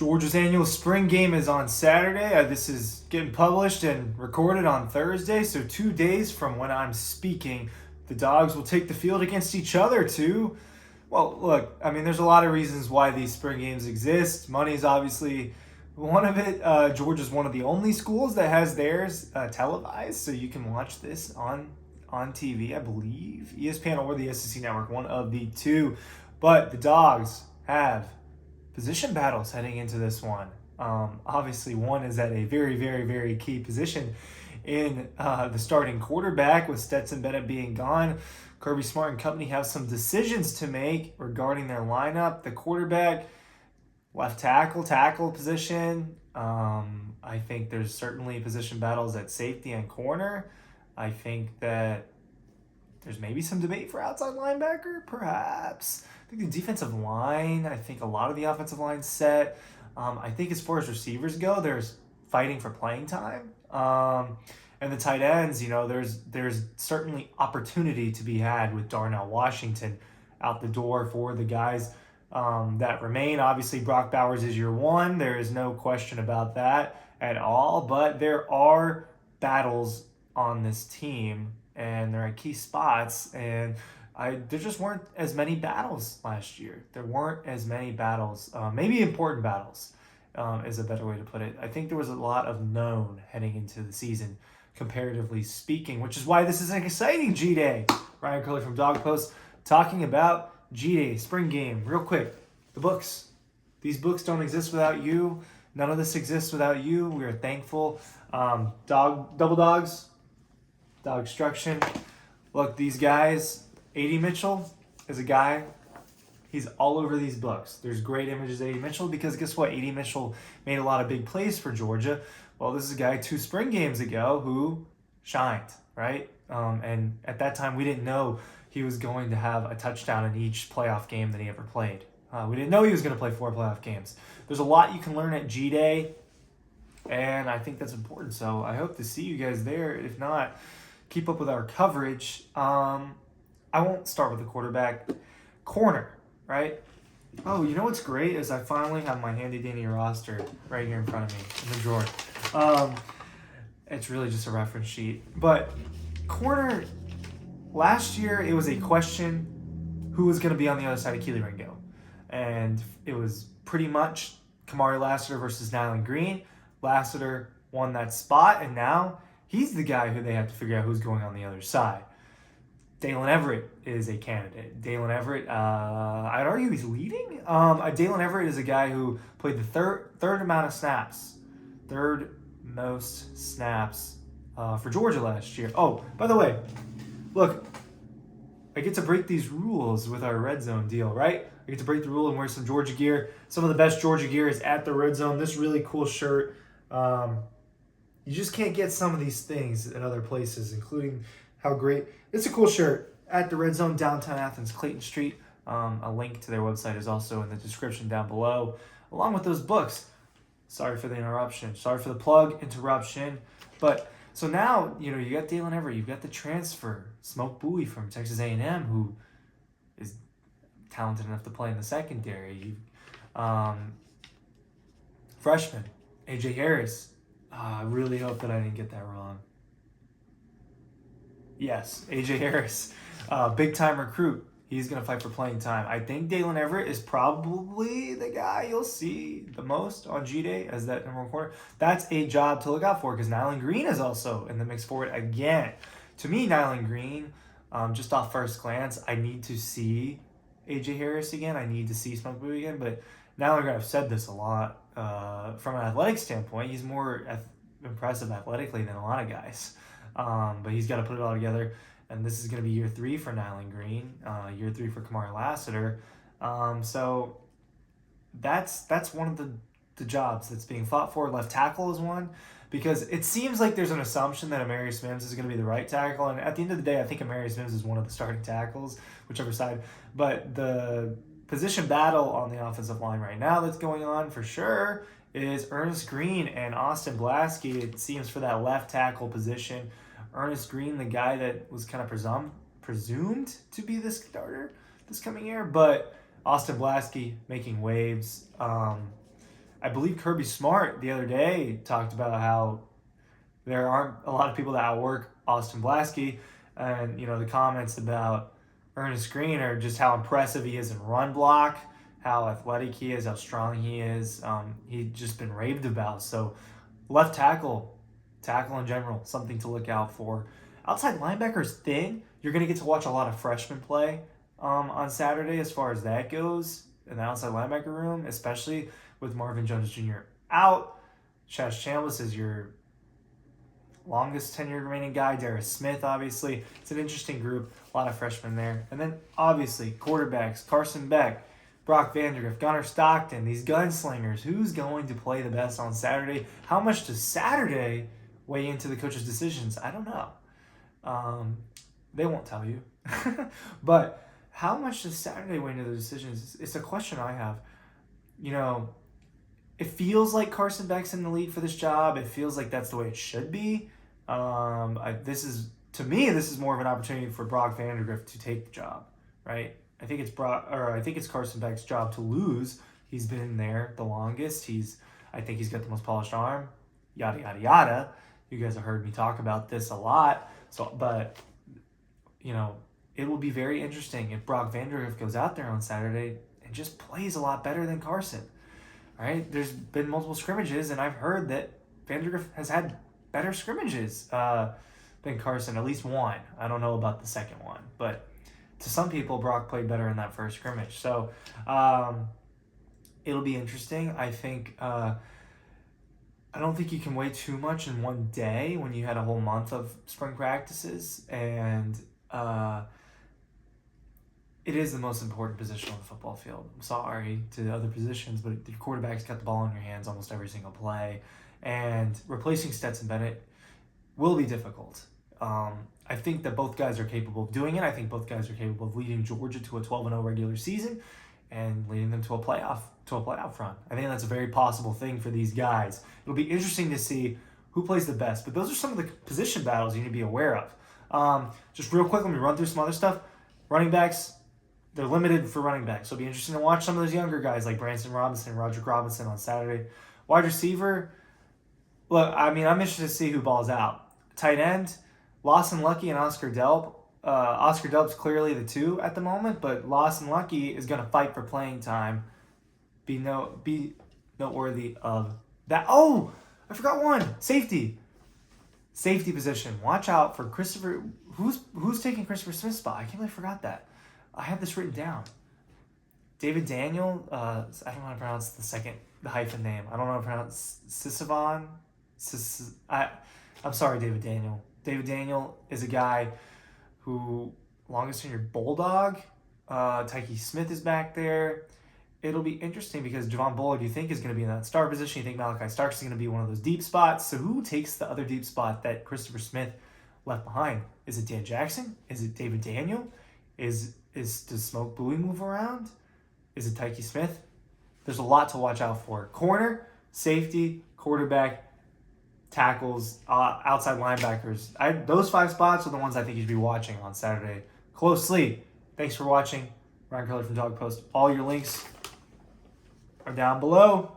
Georgia's annual spring game is on Saturday. This is getting published and recorded on Thursday, so 2 days from when I'm speaking, the Dogs will take the field against each other too. Well, look, I mean, there's a lot of reasons why these spring games exist. Money is obviously one of it. Georgia's one of the only schools that has theirs televised, so you can watch this on TV, I believe. ESPN or the SEC Network, one of the two. But the Dogs have position battles heading into this one. Obviously, one is at a very, very, very key position in the starting quarterback, with Stetson Bennett being gone. Kirby Smart and company have some decisions to make regarding their lineup. The quarterback, left tackle position. I think there's certainly position battles at safety and corner. I think that there's maybe some debate for outside linebacker, perhaps. I think the defensive line, I think a lot of the offensive line's set. I think as far as receivers go, there's fighting for playing time. And the tight ends, there's certainly opportunity to be had with Darnell Washington out the door for the guys that remain. Obviously, Brock Bowers is your one. There is no question about that at all. But there are battles on this team, and they're at key spots. And there just weren't as many battles last year. There weren't as many battles. Maybe important battles is a better way to put it. I think there was a lot of known heading into the season, comparatively speaking, which is why this is an exciting G-Day. Ryan Curley from Dog Post talking about G-Day, spring game. Real quick, the books. These books don't exist without you. None of this exists without you. We are thankful. Double Dogs, Dog Instruction. Look, these guys, A.D. Mitchell is a guy, he's all over these books. There's great images of A.D. Mitchell because guess what? A.D. Mitchell made a lot of big plays for Georgia. Well, this is a guy 2 spring games ago who shined, right? And at that time, we didn't know he was going to have a touchdown in each playoff game that he ever played. We didn't know he was going to play 4 playoff games. There's a lot you can learn at G-Day, and I think that's important. So I hope to see you guys there. If not, keep up with our coverage. I won't start with the quarterback. Corner, right? Oh, you know what's great is I finally have my handy-dandy roster right here in front of me in the drawer. It's really just a reference sheet. But corner, last year it was a question who was going to be on the other side of Keely Ringo. And it was pretty much Kamari Lassiter versus Nyland Green. Lassiter won that spot, and now he's the guy who they have to figure out who's going on the other side. Dalen Everett is a candidate. Dalen Everett, I'd argue he's leading. Dalen Everett is a guy who played the third amount of snaps, third most snaps for Georgia last year. Oh, by the way, look, I get to break these rules with our Red Zone deal, right? I get to break the rule and wear some Georgia gear. Some of the best Georgia gear is at the Red Zone. This really cool shirt. You just can't get some of these things at other places, including how great. It's a cool shirt at the Red Zone, downtown Athens, Clayton Street. A link to their website is also in the description down below, along with those books. Sorry for the interruption. Sorry for the plug interruption. But so now, you got Dalen Everett. You've got the transfer, Smoke Bowie from Texas A&M, who is talented enough to play in the secondary. Freshman, A.J. Harris. I really hope that I didn't get that wrong. Yes, A.J. Harris, big-time recruit. He's going to fight for playing time. I think Dalen Everett is probably the guy you'll see the most on G-Day as that number 1 corner. That's a job to look out for because Nyland Green is also in the mix for it again. To me, Nyland Green, just off first glance, I need to see A.J. Harris again. I need to see Smoke Bowie again. But Nyland Green, I've said this a lot. From an athletic standpoint, he's more impressive athletically than a lot of guys. But he's got to put it all together. And this is going to be year 3 for Nyland Green, year 3 for Kamari Lassiter. So that's one of the jobs that's being fought for. Left tackle is one, because it seems like there's an assumption that Amarius Mims is going to be the right tackle. And at the end of the day, I think Amarius Mims is one of the starting tackles, whichever side. But the position battle on the offensive line right now that's going on for sure is Ernest Green and Austin Blaskey. It seems for that left tackle position. Ernest Green, the guy that was kind of presumed to be the starter this coming year, but Austin Blaskey making waves. I believe Kirby Smart the other day talked about how there aren't a lot of people that outwork Austin Blasky, and the comments about Ernest Green are just how impressive he is in run block, how athletic he is, how strong he is. He's just been raved about. So left tackle in general, something to look out for. Outside linebacker is thin. You're going to get to watch a lot of freshmen play on Saturday as far as that goes in the outside linebacker room, especially with Marvin Jones Jr. out. Chaz Chambliss is your longest tenured remaining guy. Darius Smith, obviously. It's an interesting group. A lot of freshmen there. And then, obviously, quarterbacks, Carson Beck, Brock Vandagriff, Gunnar Stockton, these gunslingers. Who's going to play the best on Saturday? How much does Saturday weigh into the coach's decisions? I don't know. They won't tell you. But how much does Saturday weigh into the decisions? It's a question I have. It feels like Carson Beck's in the lead for this job. It feels like that's the way it should be. This is more of an opportunity for Brock Vandagriff to take the job, right? I think it's Carson Beck's job to lose. He's been there the longest. I think he's got the most polished arm. Yada yada yada. You guys have heard me talk about this a lot. But it will be very interesting if Brock Vandagriff goes out there on Saturday and just plays a lot better than Carson. Right? There's been multiple scrimmages, and I've heard that Vandagriff has had better scrimmages than Carson, at least one. I don't know about the second one, but to some people, Brock played better in that first scrimmage. So it'll be interesting. I think I don't think you can weigh too much in one day when you had a whole month of spring practices, and it is the most important position on the football field. I'm sorry to the other positions, but your quarterback's got the ball in your hands almost every single play. And replacing Stetson Bennett will be difficult. I think that both guys are capable of doing it. I think both guys are capable of leading Georgia to a 12-0 regular season and leading them to a playoff run. I think that's a very possible thing for these guys. It'll be interesting to see who plays the best. But those are some of the position battles you need to be aware of. Just real quick, let me run through some other stuff. Running backs. They're limited for running backs, so it'll be interesting to watch some of those younger guys like Branson Robinson and Roderick Robinson on Saturday. Wide receiver, look, I'm interested to see who balls out. Tight end, Lawson Lucky and Oscar Delp. Oscar Delp's clearly the two at the moment, but Lawson Lucky is going to fight for playing time. Be noteworthy of that. Oh, I forgot one. Safety position. Watch out for Christopher. Who's taking Christopher Smith's spot? I can't believe I forgot that. I have this written down. David Daniel, I don't know how to pronounce the hyphen name. I don't know how to pronounce Sisavon. I'm sorry, David Daniel. David Daniel is a guy who, longest tenured Bulldog. Tyke Smith is back there. It'll be interesting because Javon Bullard, you think, is going to be in that star position. You think Malachi Starks is going to be one of those deep spots. So who takes the other deep spot that Christopher Smith left behind? Is it Dan Jackson? Is it David Daniel? Does Smoke Bowie move around? Is it Tyke Smith? There's a lot to watch out for. Corner, safety, quarterback, tackles, outside linebackers. Those 5 spots are the ones I think you should be watching on Saturday closely. Thanks for watching. Ryan Keller from Dog Post. All your links are down below.